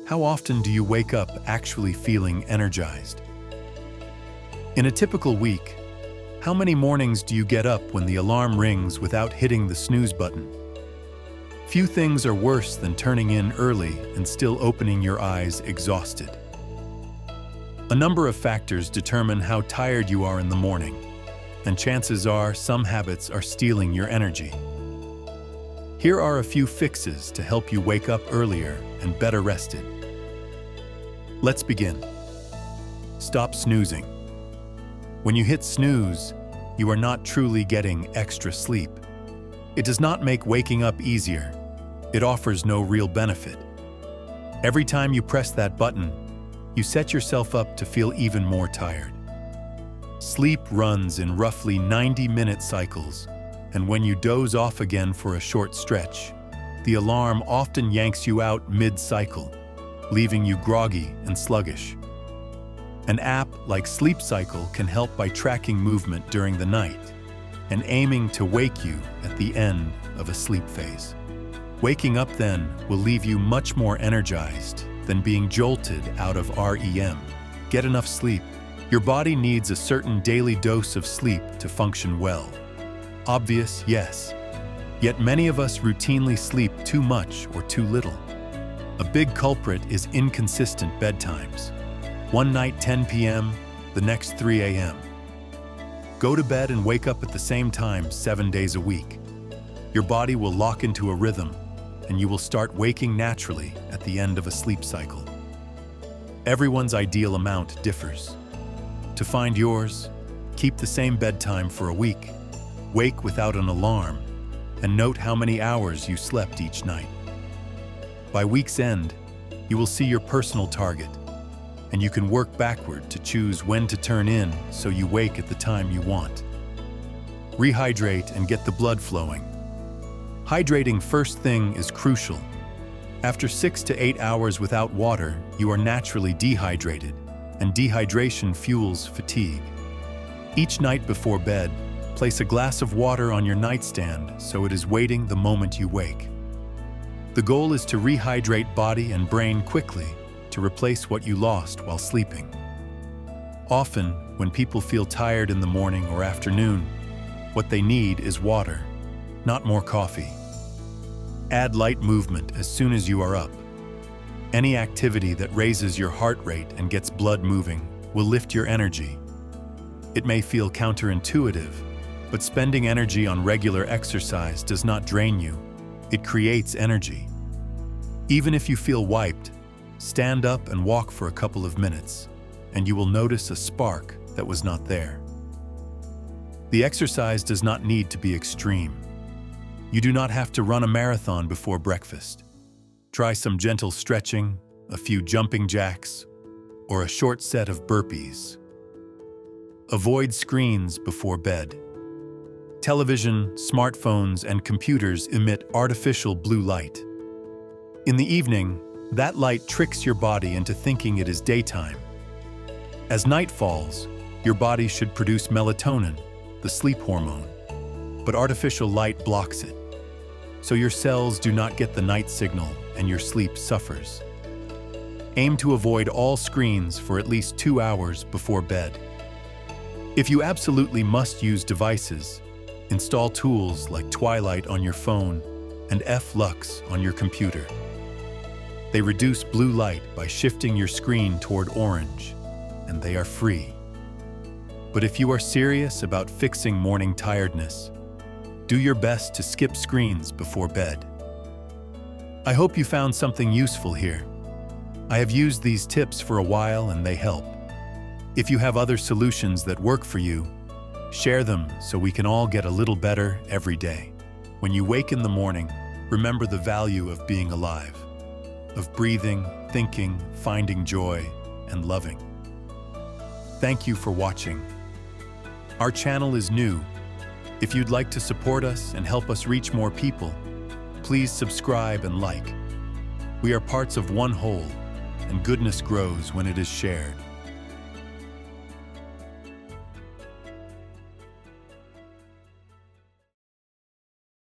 How often do you wake up actually feeling energized? In a typical week, how many mornings do you get up when the alarm rings without hitting the snooze button? Few things are worse than turning in early and still opening your eyes exhausted. A number of factors determine how tired you are in the morning, and chances are some habits are stealing your energy. Here are a few fixes to help you wake up earlier and better rested. Let's begin. Stop snoozing. When you hit snooze, you are not truly getting extra sleep. It does not make waking up easier. It offers no real benefit. Every time you press that button, you set yourself up to feel even more tired. Sleep runs in roughly 90-minute cycles, and when you doze off again for a short stretch, the alarm often yanks you out mid-cycle, leaving you groggy and sluggish. An app like Sleep Cycle can help by tracking movement during the night and aiming to wake you at the end of a sleep phase. Waking up then will leave you much more energized than being jolted out of REM. Get enough sleep. Your body needs a certain daily dose of sleep to function well. Obvious, yes. Yet many of us routinely sleep too much or too little. A big culprit is inconsistent bedtimes. One night 10 p.m., the next 3 a.m. Go to bed and wake up at the same time 7 days a week. Your body will lock into a rhythm, and you will start waking naturally at the end of a sleep cycle. Everyone's ideal amount differs. To find yours, keep the same bedtime for a week, wake without an alarm, and note how many hours you slept each night. By week's end, you will see your personal target, and you can work backward to choose when to turn in so you wake at the time you want. Rehydrate and get the blood flowing. Hydrating first thing is crucial. After 6 to 8 hours without water, you are naturally dehydrated, and dehydration fuels fatigue. Each night before bed, place a glass of water on your nightstand so it is waiting the moment you wake. The goal is to rehydrate body and brain quickly to replace what you lost while sleeping. Often, when people feel tired in the morning or afternoon, what they need is water, not more coffee. Add light movement as soon as you are up. Any activity that raises your heart rate and gets blood moving will lift your energy. It may feel counterintuitive, but spending energy on regular exercise does not drain you. It creates energy. Even if you feel wiped, stand up and walk for a couple of minutes, and you will notice a spark that was not there. The exercise does not need to be extreme. You do not have to run a marathon before breakfast. Try some gentle stretching, a few jumping jacks, or a short set of burpees. Avoid screens before bed. Television, smartphones, and computers emit artificial blue light. In the evening, that light tricks your body into thinking it is daytime. As night falls, your body should produce melatonin, the sleep hormone, but artificial light blocks it. So your cells do not get the night signal and your sleep suffers. Aim to avoid all screens for at least 2 hours before bed. If you absolutely must use devices, install tools like Twilight on your phone and F-Lux on your computer. They reduce blue light by shifting your screen toward orange, and they are free. But if you are serious about fixing morning tiredness, do your best to skip screens before bed. I hope you found something useful here. I have used these tips for a while and they help. If you have other solutions that work for you, share them so we can all get a little better every day. When you wake in the morning, remember the value of being alive, of breathing, thinking, finding joy, and loving. Thank you for watching. Our channel is new. If you'd like to support us and help us reach more people, please subscribe and like. We are parts of one whole, and goodness grows when it is shared.